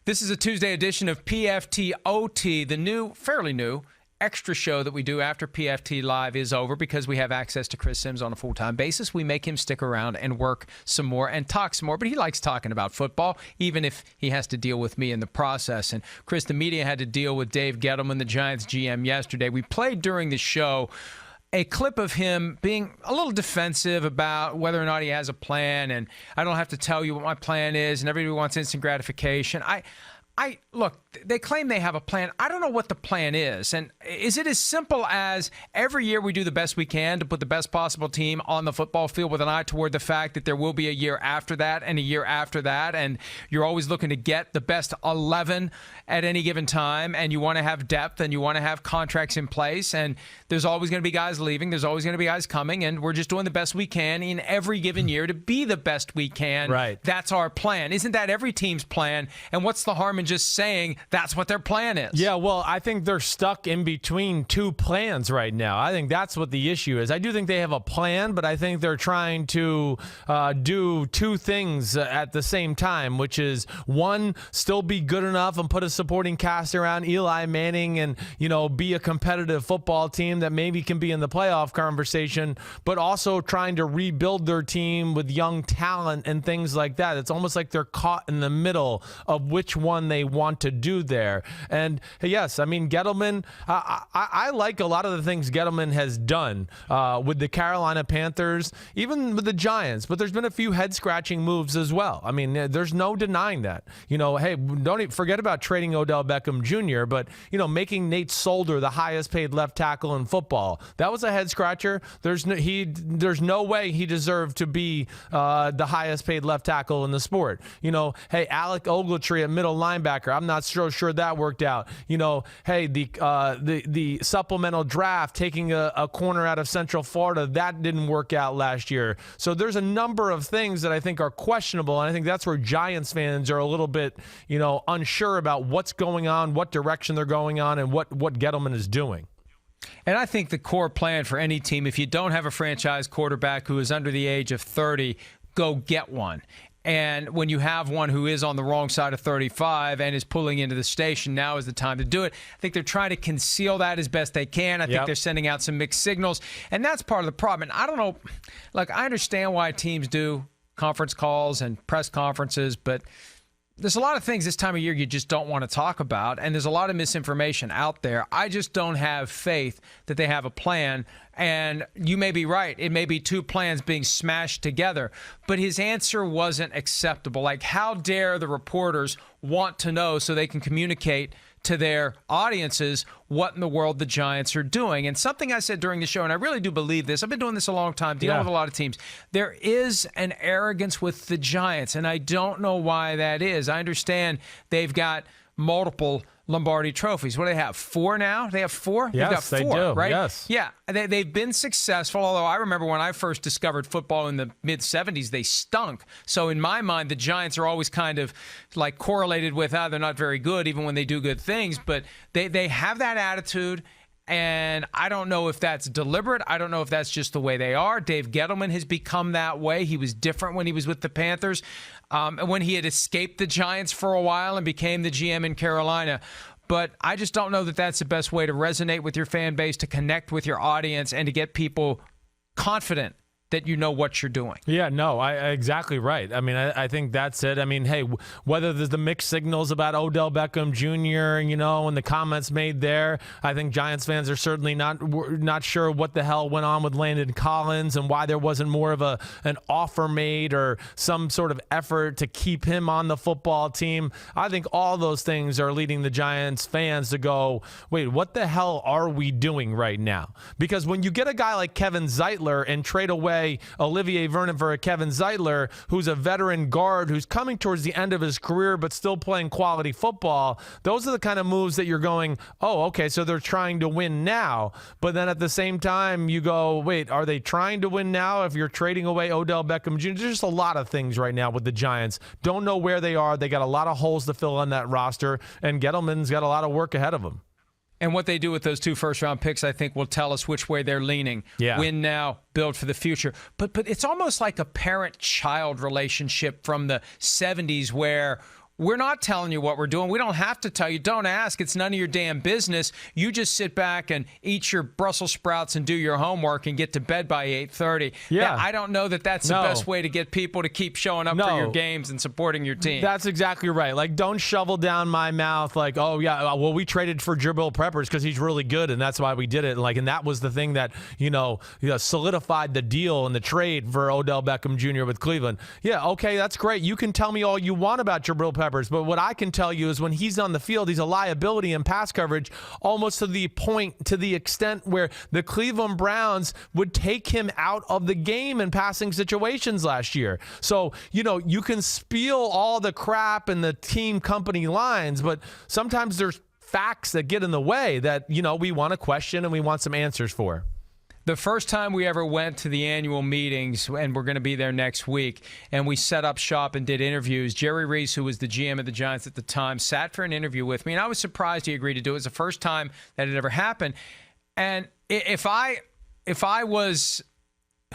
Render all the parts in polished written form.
This is a Tuesday edition of PFT OT, the new, fairly new, extra show that we do after PFT Live is over because we have access to Chris Simms on a full-time basis. We make him stick around and work some more and talk some more, but he likes talking about football, even if he has to deal with me in the process. And Chris, the media had to deal with Dave Gettleman, the Giants GM, yesterday. We played during the show a clip of him being a little defensive about whether or not he has a plan, and I don't have to tell you what my plan is, and everybody wants instant gratification. Look, they claim they have a plan. I don't know what the plan is. And is it as simple as every year we do the best we can to put the best possible team on the football field with an eye toward the fact that there will be a year after that and a year after that, and you're always looking to get the best 11 at any given time, and you want to have depth and you want to have contracts in place, and there's always going to be guys leaving, there's always going to be guys coming, and we're just doing the best we can in every given year to be the best we can. Right. That's our plan. Isn't that every team's plan? And what's the harm in just saying that's what their plan is? Yeah, well, I think they're stuck in between two plans right now. I think that's what the issue is. I do think they have a plan, but I think they're trying to do two things at the same time, which is, one, still be good enough and put a supporting cast around Eli Manning and, be a competitive football team that maybe can be in the playoff conversation, but also trying to rebuild their team with young talent and things like that. It's almost like they're caught in the middle of which one they want to do there. And yes, I mean, Gettleman, I like a lot of the things Gettleman has done with the Carolina Panthers, even with the Giants, but there's been a few head-scratching moves as well. I mean, there's no denying that. Hey, don't even forget about trading Odell Beckham Jr., but, making Nate Solder the highest-paid left tackle in football, that was a head-scratcher. There's no way he deserved to be the highest-paid left tackle in the sport. Hey, Alec Ogletree at middle linebacker, I'm not so sure that worked out. Hey, the supplemental draft, taking a corner out of Central Florida, that didn't work out last year. So there's a number of things that I think are questionable, and I think that's where Giants fans are a little bit, unsure about what's going on, what direction they're going on, and what Gettleman is doing. And I think the core plan for any team, if you don't have a franchise quarterback who is under the age of 30, go get one. And when you have one who is on the wrong side of 35 and is pulling into the station, now is the time to do it. I think they're trying to conceal that as best they can. I think they're sending out some mixed signals. And that's part of the problem. And I don't know, I understand why teams do conference calls and press conferences, but there's a lot of things this time of year you just don't want to talk about, and there's a lot of misinformation out there. I just don't have faith that they have a plan, and you may be right. It may be two plans being smashed together, but his answer wasn't acceptable. How dare the reporters want to know so they can communicate to their audiences what in the world the Giants are doing? And something I said during the show, and I really do believe this, I've been doing this a long time, dealing with a lot of teams. There is an arrogance with the Giants, and I don't know why that is. I understand they've got multiple Lombardi trophies. What do they have? 4 now? They have 4? Yes, they've got 4, they do. Right? Yes. Yeah. They've been successful, although I remember when I first discovered football in the mid-'70s, they stunk. So in my mind, the Giants are always kind of correlated with, they're not very good, even when they do good things. But they have that attitude, and I don't know if that's deliberate. I don't know if that's just the way they are. Dave Gettleman has become that way. He was different when he was with the Panthers, when he had escaped the Giants for a while and became the GM in Carolina. But I just don't know that that's the best way to resonate with your fan base, to connect with your audience, and to get people confident that you know what you're doing. Yeah, no, exactly right. I mean, I think that's it. I mean, hey, whether there's the mixed signals about Odell Beckham Jr., and the comments made there, I think Giants fans are certainly not sure what the hell went on with Landon Collins and why there wasn't more of an offer made or some sort of effort to keep him on the football team. I think all those things are leading the Giants fans to go, wait, what the hell are we doing right now? Because when you get a guy like Kevin Zeitler and trade away Olivier Vernon for a Kevin Zeitler, who's a veteran guard who's coming towards the end of his career but still playing quality football, those are the kind of moves that you're going, oh, okay, so they're trying to win now. But then at the same time, you go, wait, are they trying to win now if you're trading away Odell Beckham Jr.? There's just a lot of things right now with the Giants. Don't know where they are. They got a lot of holes to fill on that roster, and Gettleman's got a lot of work ahead of him. And what they do with those 2 first-round picks, I think, will tell us which way they're leaning. Yeah. Win now, build for the future. But it's almost like a parent-child relationship from the 70s where we're not telling you what we're doing. We don't have to tell you. Don't ask. It's none of your damn business. You just sit back and eat your Brussels sprouts and do your homework and get to bed by 8:30. Yeah. I don't know that that's the best way to get people to keep showing up for your games and supporting your team. That's exactly right. Like, don't shovel down my mouth like, oh, yeah, well, we traded for Jabril Peppers because he's really good, and that's why we did it. And that was the thing that, solidified the deal and the trade for Odell Beckham Jr. with Cleveland. Yeah, okay, that's great. You can tell me all you want about Jabril Peppers, but what I can tell you is when he's on the field, he's a liability in pass coverage, almost to the extent where the Cleveland Browns would take him out of the game in passing situations last year. So, you can spiel all the crap in the team company lines, but sometimes there's facts that get in the way that, we want to question and we want some answers for. The first time we ever went to the annual meetings, and we're going to be there next week, and we set up shop and did interviews, Jerry Reese, who was the GM of the Giants at the time, sat for an interview with me, and I was surprised he agreed to do it. It was the first time that it ever happened. And if I was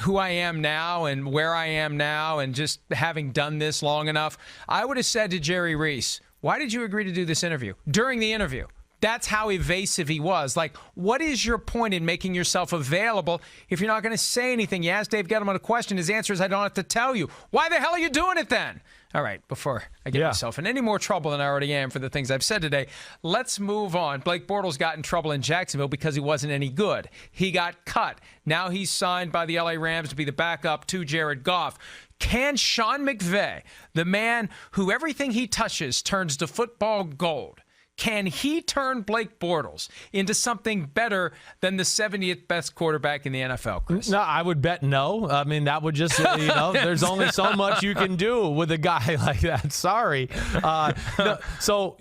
who I am now and where I am now and just having done this long enough, I would have said to Jerry Reese, why did you agree to do this interview? During the interview. That's how evasive he was. Like, what is your point in making yourself available if you're not going to say anything? You ask Dave Gettleman a question, his answer is, I don't have to tell you. Why the hell are you doing it then? All right, before I get myself in any more trouble than I already am for the things I've said today, let's move on. Blake Bortles got in trouble in Jacksonville because he wasn't any good. He got cut. Now he's signed by the LA Rams to be the backup to Jared Goff. Can Sean McVay, the man who everything he touches turns to football gold, can he turn Blake Bortles into something better than the 70th best quarterback in the NFL, Chris? No, I would bet no. I mean, that would just, there's only so much you can do with a guy like that. Sorry. No, so,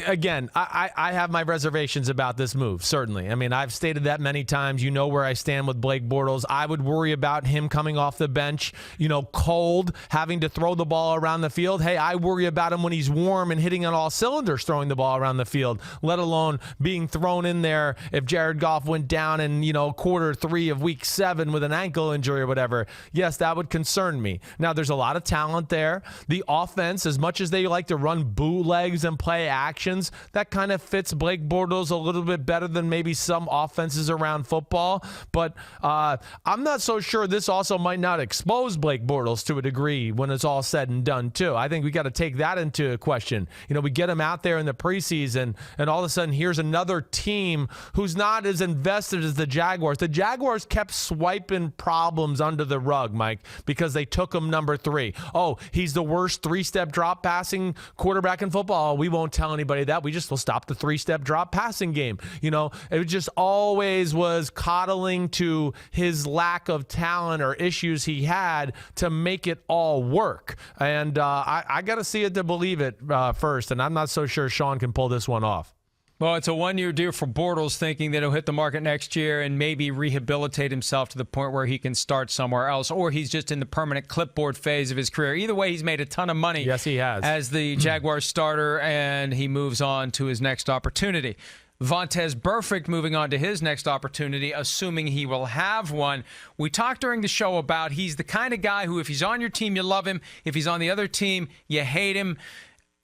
again, I have my reservations about this move, certainly. I mean, I've stated that many times. You know where I stand with Blake Bortles. I would worry about him coming off the bench, cold, having to throw the ball around the field. Hey, I worry about him when he's warm and hitting on all cylinders, throwing the ball around the field, let alone being thrown in there if Jared Goff went down in, quarter 3 of week 7 with an ankle injury or whatever. Yes, that would concern me. Now, there's a lot of talent there. The offense, as much as they like to run bootlegs and play actions, that kind of fits Blake Bortles a little bit better than maybe some offenses around football. But I'm not so sure this also might not expose Blake Bortles to a degree when it's all said and done, too. I think we got to take that into question. We get him out there in the preseason, and all of a sudden here's another team who's not as invested as the Jaguars. The Jaguars kept swiping problems under the rug, Mike, because they took him number 3. Oh, he's the worst 3-step drop passing quarterback in football. We won't tell anybody that. We just will stop the 3-step drop passing game. It just always was coddling to his lack of talent or issues he had to make it all work. And I got to see it to believe it first, and I'm not so sure Sean can pull this one off. Well, it's a one-year deal for Bortles, thinking that he'll hit the market next year and maybe rehabilitate himself to the point where he can start somewhere else, or he's just in the permanent clipboard phase of his career. Either way, he's made a ton of money. Yes, he has. As the Jaguars starter, and he moves on to his next opportunity. Vontaze Burfict moving on to his next opportunity, assuming he will have one. We talked during the show about he's the kind of guy who, if he's on your team, you love him. If he's on the other team, you hate him.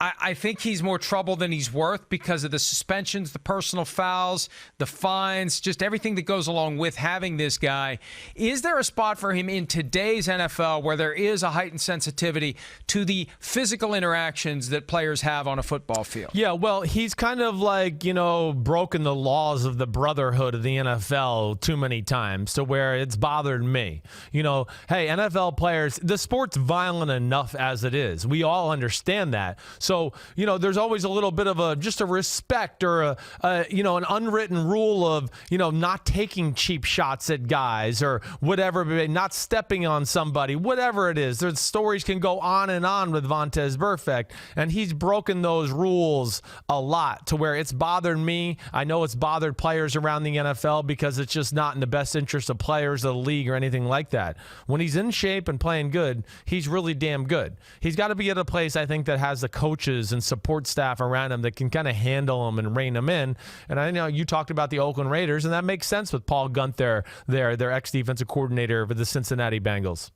I think he's more trouble than he's worth because of the suspensions, the personal fouls, the fines, just everything that goes along with having this guy. Is there a spot for him in today's NFL where there is a heightened sensitivity to the physical interactions that players have on a football field? Yeah, well, he's kind of like, broken the laws of the brotherhood of the NFL too many times to where it's bothered me. Hey, NFL players, the sport's violent enough as it is. We all understand that. So, there's always a little bit of just a respect or an unwritten rule of, not taking cheap shots at guys or whatever, not stepping on somebody, whatever it is. There's stories can go on and on with Vontaze Burfict, and he's broken those rules a lot to where it's bothered me. I know it's bothered players around the NFL because it's just not in the best interest of players of the league or anything like that. When he's in shape and playing good, he's really damn good. He's got to be at a place, I think, that has the coaches and support staff around him that can kind of handle him and rein him in. And I know you talked about the Oakland Raiders, and that makes sense with Paul Gunther there, their ex-defensive coordinator for the Cincinnati Bengals.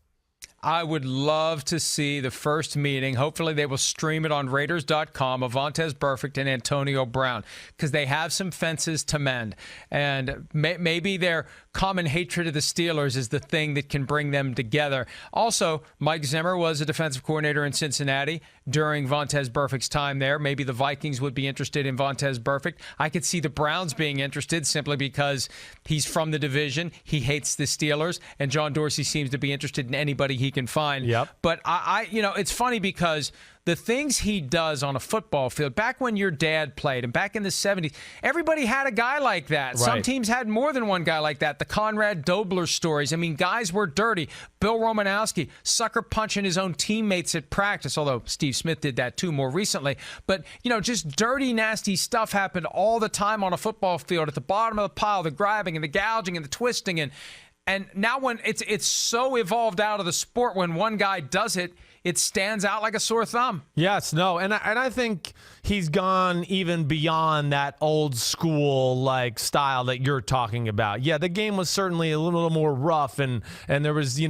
I would love to see the first meeting. Hopefully they will stream it on Raiders.com of Vontaze Burfict and Antonio Brown, because they have some fences to mend. And maybe their common hatred of the Steelers is the thing that can bring them together. Also, Mike Zimmer was a defensive coordinator in Cincinnati during Vontaze Burfict's time there. Maybe the Vikings would be interested in Vontaze Burfict. I could see the Browns being interested simply because he's from the division. He hates the Steelers, and John Dorsey seems to be interested in anybody he can find. Yep. But it's funny because the things he does on a football field, back when your dad played and back in the 70s, everybody had a guy like that. Right. Some teams had more than one guy like that. The Conrad Dobler stories. I mean, guys were dirty. Bill Romanowski, sucker punching his own teammates at practice, although Steve Smith did that too more recently. But, just dirty, nasty stuff happened all the time on a football field at the bottom of the pile, the grabbing and the gouging and the twisting. And now when it's so evolved out of the sport, when one guy does it, it stands out like a sore thumb. Yes, no, and I think he's gone even beyond that old school like style that you're talking about. Yeah, the game was certainly a little more rough, and there was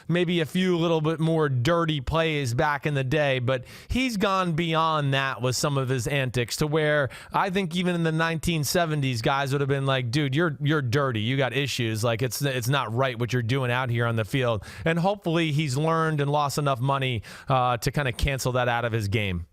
maybe a few little bit more dirty plays back in the day, but he's gone beyond that with some of his antics to where I think even in the 1970s, guys would have been like, dude, you're dirty, you got issues, like it's not right what you're doing out here on the field, and hopefully he's learned and lost enough money to kind of cancel that out of his game.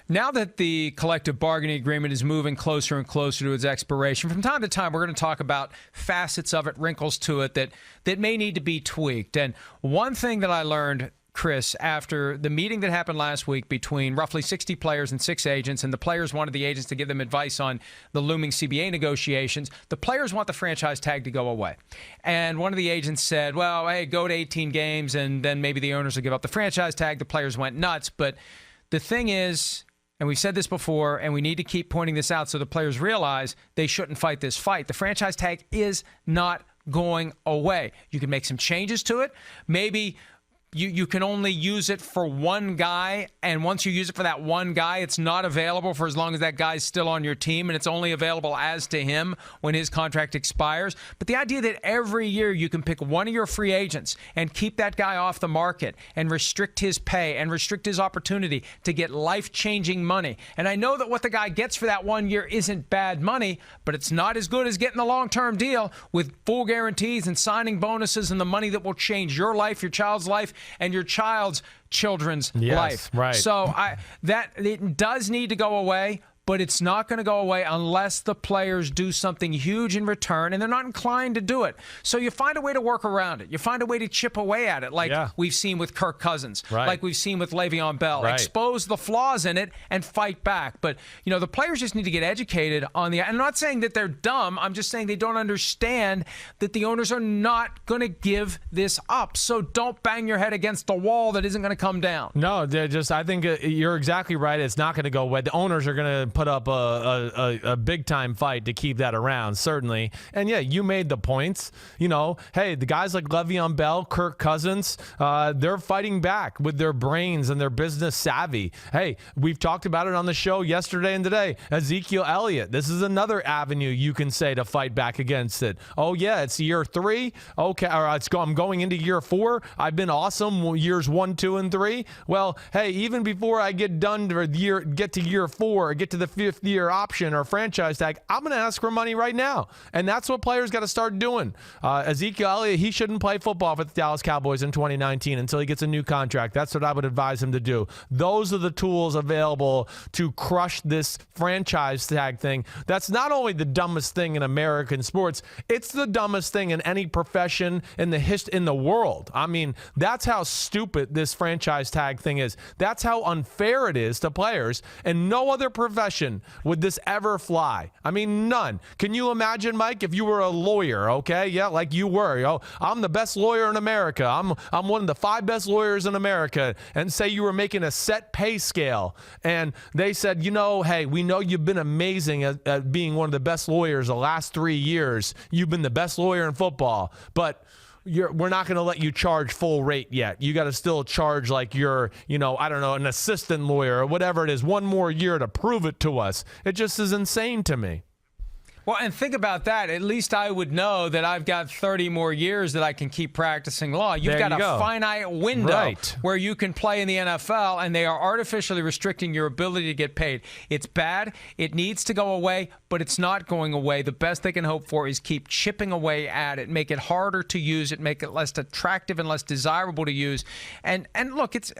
Now that the collective bargaining agreement is moving closer and closer to its expiration, from time to time we're going to talk about facets of it, wrinkles to it that may need to be tweaked. And one thing that I learned, Chris, after the meeting that happened last week between roughly 60 players and 6 agents, and the players wanted the agents to give them advice on the looming CBA negotiations, the players want the franchise tag to go away. And one of the agents said, well, hey, go to 18 games and then maybe the owners will give up the franchise tag. The players went nuts. But the thing is, and we've said this before, and we need to keep pointing this out so the players realize they shouldn't fight this fight. The franchise tag is not going away. You can make some changes to it. Maybe you can only use it for one guy, and once you use it for that one guy, it's not available for as long as that guy's still on your team, and it's only available as to him when his contract expires. But the idea that every year you can pick one of your free agents and keep that guy off the market and restrict his pay and restrict his opportunity to get life-changing money. And I know that what the guy gets for that 1 year isn't bad money, but it's not as good as getting the long-term deal with full guarantees and signing bonuses and the money that will change your life, your child's life, and your child's children's life. Right. So it does need to go away, but it's not going to go away unless the players do something huge in return, and they're not inclined to do it. So you find a way to work around it. You find a way to chip away at it, like we've seen with Kirk Cousins, like we've seen with Le'Veon Bell. Right. Expose the flaws in it and fight back. But, the players just need to get educated on I'm not saying that they're dumb. I'm just saying they don't understand that the owners are not going to give this up. So don't bang your head against the wall that isn't going to come down. No, I think you're exactly right. It's not going to go away. The owners are going to put up a big-time fight to keep that around, certainly. And, yeah, you made the points. Hey, the guys like Le'Veon Bell, Kirk Cousins, they're fighting back with their brains and their business savvy. Hey, we've talked about it on the show yesterday and today. Ezekiel Elliott, this is another avenue you can say to fight back against it. Oh, yeah, it's year 3. Okay, I'm going into year 4. I've been awesome years 1, 2, and 3. Well, hey, even before I get done to get to year 4 or get to the 5th year option or franchise tag, I'm going to ask for money right now. And that's what players got to start doing. Ezekiel Elliott, he shouldn't play football for the Dallas Cowboys in 2019 until he gets a new contract. That's what I would advise him to do. Those are the tools available to crush this franchise tag thing. That's not only the dumbest thing in American sports, it's the dumbest thing in any profession in the world. I mean, that's how stupid this franchise tag thing is. That's how unfair it is to players, and no other profession would this ever fly. I mean, none. Can you imagine, Mike, if you were a lawyer, okay? Yeah, like you were. I'm the best lawyer in America. I'm one of the 5 best lawyers in America, and say you were making a set pay scale, and they said, hey, we know you've been amazing at being one of the best lawyers the last 3 years. You've been the best lawyer in football, but we're not going to let you charge full rate yet. You got to still charge like you're, I don't know, an assistant lawyer or whatever it is, one more year to prove it to us. It just is insane to me. Well, and think about that. At least I would know that I've got 30 more years that I can keep practicing law. You've got a finite window where you can play in the NFL, and they are artificially restricting your ability to get paid. It's bad. It needs to go away, but it's not going away. The best they can hope for is keep chipping away at it, make it harder to use it, make it less attractive and less desirable to use. And look, it's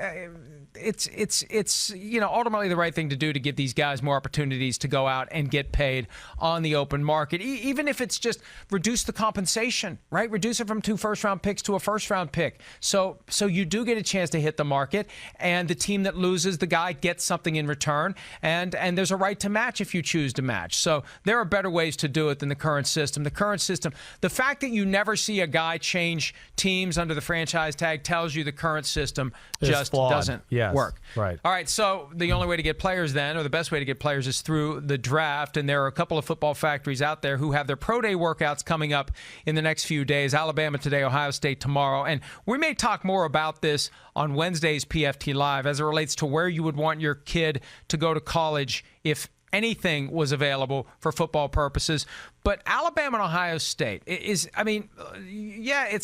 ultimately the right thing to do to give these guys more opportunities to go out and get paid on the open market, even if it's just reduce the compensation, right? Reduce it from 2 first-round picks to a first-round pick. So you do get a chance to hit the market, and the team that loses, the guy gets something in return, and there's a right to match if you choose to match. So there are better ways to do it than the current system. The fact that you never see a guy change teams under the franchise tag tells you the current system just doesn't work. Right. All right, so the only way to get players then, or the best way to get players, is through the draft, and there are a couple of football factories out there who have their pro day workouts coming up in the next few days. Alabama today, Ohio State tomorrow. And we may talk more about this on Wednesday's PFT Live as it relates to where you would want your kid to go to college if anything was available for football purposes. But Alabama and Ohio State it's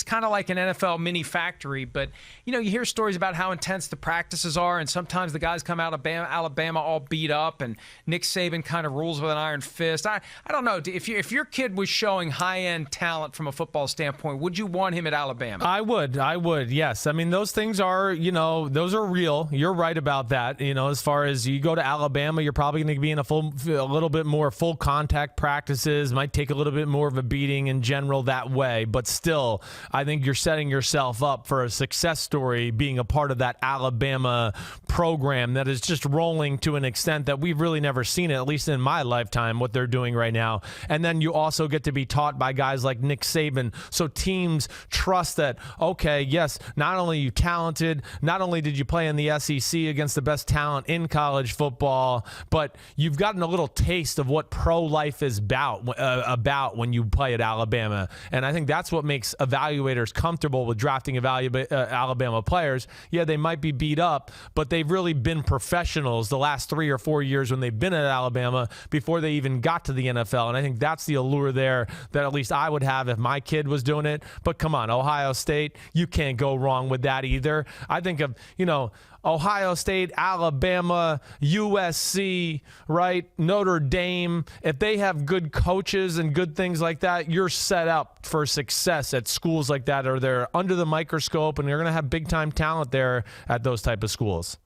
kind of like an NFL mini factory, but you hear stories about how intense the practices are, and sometimes the guys come out of Alabama all beat up, and Nick Saban kind of rules with an iron fist. I don't know. If your kid was showing high-end talent from a football standpoint, would you want him at Alabama? I would, yes. I mean, those things are, those are real. You're right about that. As far as you go to Alabama, you're probably going to be in a little bit more full contact practices, might take a little bit more of a beating in general that way, but still, I think you're setting yourself up for a success story being a part of that Alabama program that is just rolling to an extent that we've really never seen it, at least in my lifetime, what they're doing right now. And then you also get to be taught by guys like Nick Saban, so teams trust that, okay, yes, not only are you talented, not only did you play in the SEC against the best talent in college football, but you've gotten a little taste of what pro life is about when you play at Alabama. And I think that's what makes evaluators comfortable with drafting Alabama players. Yeah, they might be beat up, but they've really been professionals the last 3 or 4 years when they've been at Alabama before they even got to the NFL. And I think that's the allure there that at least I would have if my kid was doing it. But come on, Ohio State, you can't go wrong with that either. I think of, Ohio State, Alabama, USC, right? Notre Dame. If they have good coaches and good things like that, you're set up for success at schools like that, or they're under the microscope, and you're going to have big-time talent there at those type of schools.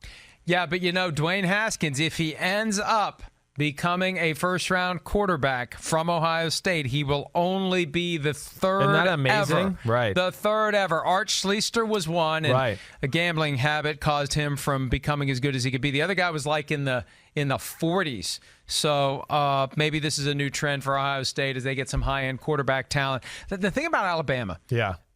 Yeah, but Dwayne Haskins, if he ends up becoming a first-round quarterback from Ohio State, he will only be the third Isn't that amazing? Ever. Right. The third ever. Art Schlichter was one, and a gambling habit caused him from becoming as good as he could be. The other guy was like in the 40s. So maybe this is a new trend for Ohio State as they get some high-end quarterback talent. The thing about Alabama,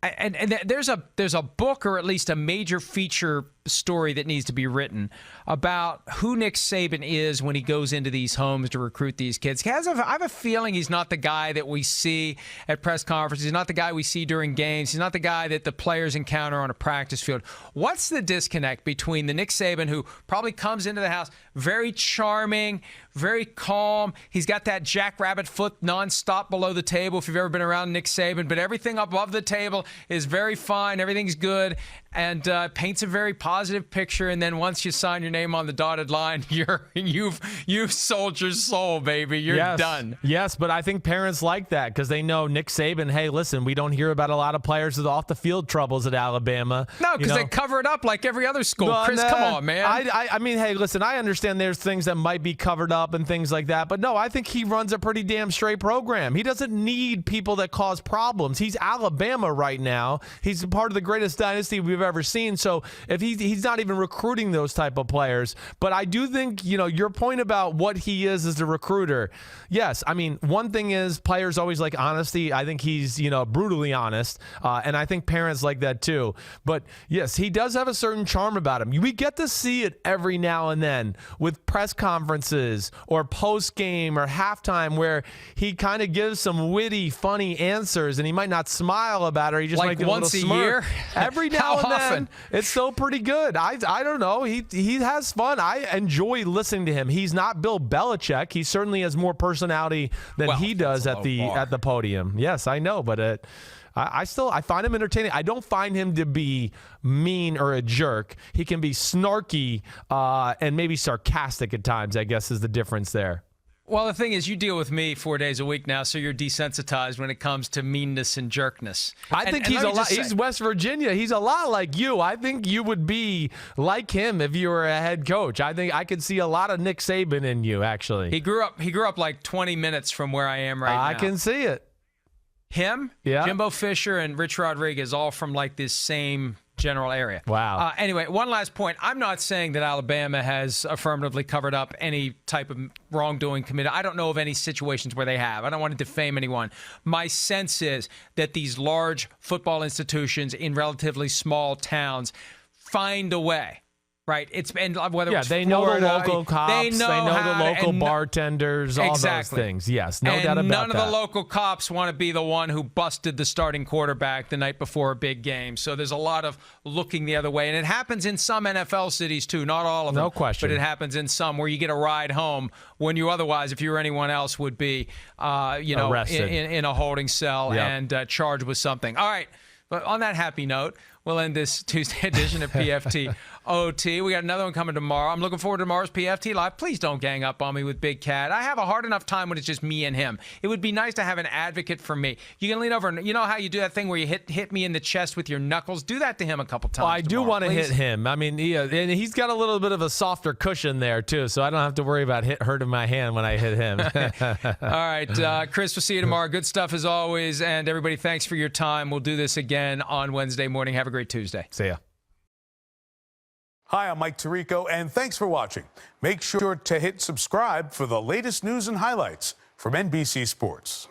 and there's a book, or at least a major feature story that needs to be written about who Nick Saban is when he goes into these homes to recruit these kids. I have a feeling he's not the guy that we see at press conferences. He's not the guy we see during games. He's not the guy that the players encounter on a practice field. What's the disconnect between the Nick Saban who probably comes into the house very charming, very calm. He's got that jackrabbit foot nonstop below the table if you've ever been around Nick Saban, but everything above the table is very fine. Everything's good, and paints a very positive picture. And then once you sign your name on the dotted line, you've sold your soul, baby. You're done. Yes, but I think parents like that because they know Nick Saban. Hey, listen, we don't hear about a lot of players with off the field troubles at Alabama. No, because they cover it up like every other school. Chris, come on, man. I mean, hey, listen, I understand there's things that might be covered up and things like that, but no, I think he runs a pretty damn straight program. He doesn't need people that cause problems. He's Alabama right now. He's part of the greatest dynasty we've ever seen. So if he's not even recruiting those type of players. But I do think, your point about what he is as a recruiter. Yes, I mean, one thing is players always like honesty. I think he's, brutally honest. And I think parents like that too. But yes, he does have a certain charm about him. We get to see it every now and then with press conferences or post-game or halftime where he kind of gives some witty, funny answers, and he might not smile about it. Or he just like might give once a little a smirk. year? Every now and often. It's still pretty good. I don't know. He has fun. I enjoy listening to him. He's not Bill Belichick. He certainly has more personality than he does at the podium. Yes, I know, but I find him entertaining. I don't find him to be mean or a jerk. He can be snarky and maybe sarcastic at times, I guess, is the difference there. Well, the thing is, you deal with me 4 days a week now, so you're desensitized when it comes to meanness and jerkness. I think he's West Virginia. He's a lot like you. I think you would be like him if you were a head coach. I think I could see a lot of Nick Saban in you, actually. He grew up like 20 minutes from where I am right now. I can see it. Him, Jimbo Fisher, and Rich Rodriguez, all from like this same general area. Wow. Anyway, one last point. I'm not saying that Alabama has affirmatively covered up any type of wrongdoing committed. I don't know of any situations where they have. I don't want to defame anyone. My sense is that these large football institutions in relatively small towns find a way. Right, whether it's they Florida, know the local cops, they know the local bartenders, all those things. Yes, no doubt about that. None of the local cops want to be the one who busted the starting quarterback the night before a big game. So there's a lot of looking the other way, and it happens in some NFL cities too. Not all of them, no question, but it happens in some where you get a ride home when you otherwise, if you were anyone else, would be, arrested in a holding cell and charged with something. All right, but on that happy note, we'll end this Tuesday edition of PFT OT. We got another one coming tomorrow. I'm looking forward to tomorrow's PFT Live. Please don't gang up on me with Big Cat. I have a hard enough time when it's just me and him. It would be nice to have an advocate for me. You can lean over and you know how you do that thing where you hit me in the chest with your knuckles? Do that to him a couple times. Well, I do want to hit him. I mean, and he's got a little bit of a softer cushion there, too, so I don't have to worry about hurting my hand when I hit him. All right, Chris, we'll see you tomorrow. Good stuff as always. And everybody, thanks for your time. We'll do this again on Wednesday morning. Have a great Tuesday. See ya. Hi, I'm Mike Tirico, and thanks for watching. Make sure to hit subscribe for the latest news and highlights from NBC Sports.